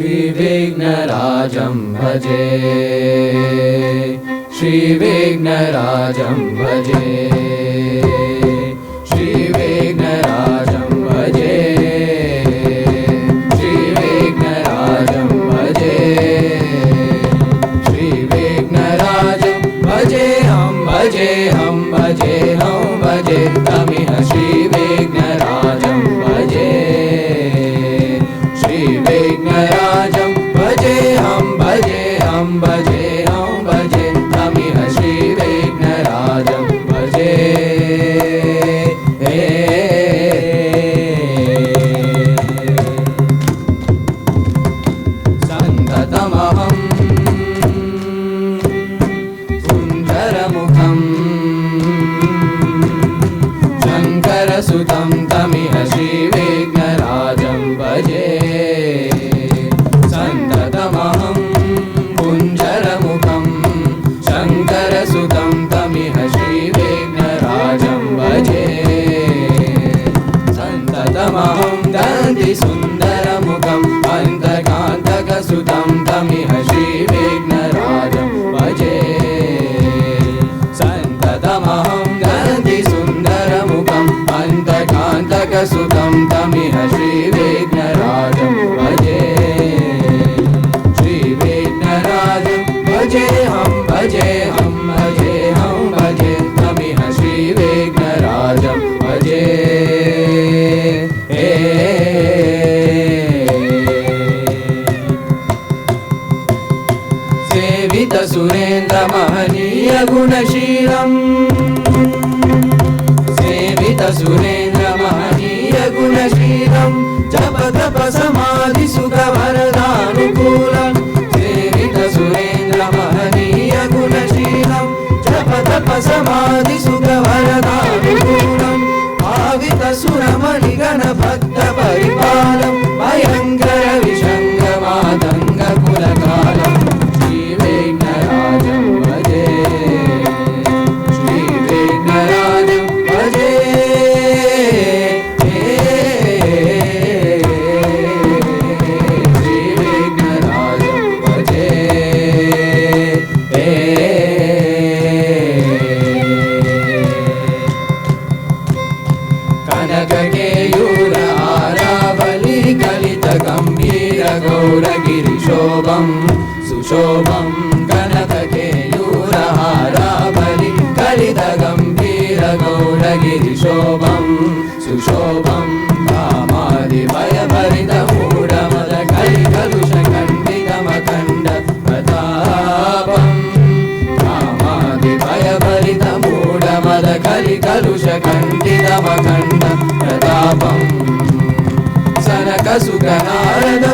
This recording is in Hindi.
श्रीविघ्नराजं भजे, श्रीविघ्नराजं भजे, श्रीविघ्नराजं भजे, श्रीविघ्नराजं भजे, श्रीविघ्नराजं भजे हम भजे तमिह श्रीविघ्नराजं भजे, श्रीविघ्नराजं भजे हम भजे तमिह श्रीविघ्नराजं भजे। सन्ततमहं सुन्दरमुखं शङ्करसुतं तमिह श्रीविघ्नराजं भजे, सन्ततमहं कुञ्जरमुखं शङ्करसुतं तमिह श्रीविघ्नराजं भजे, सन्ततमहं दन्तिसुन्दरमुखं अन्तकान्तकसुतं तमिह श्रीविघ्नराजं भजे, सन्ततमहं दन्तिसुन्दरमुखं अन्तकान्तकसुतं तमिह श्रीविघ्नराजं भजे, श्रीविघ्नराजं भजे हम भजे तमिह श्रीविघ्नराजं भजे। सेवित सुरेन्द्र महनीय गुणशीलं, सेवित सुरेन्द्र महनीय गुणशीलं जप तप समाधि सुख वरदानुकूलं, सेवित सुरेन्द्र महनीय गुणशीलं जप तप समाधि सुख वरदानुकूलं, भावित सुरमणि गण भक्त परिपालं भयंकर विषंग मातंग कुलकालं, श्रीविघ्नराजं भजे, श्रीविघ्नराजं भजे, श्रीविघ्नराजं भजे। कनककेयूर आरावली कलित गंभीर गौरगिरिशोभं सुशोभं, कनककेयूर आरावली कलित गंभीर गौरगिरिशोभं सुशोभं, कामादिभयभरित मूढमद कलिकलुषखण्डितमखण्ड प्रतापं, कामादिभयभरित मूढमद कलिकलुषखण्डितमखण्ड प्रतापं, सनकसुख नारद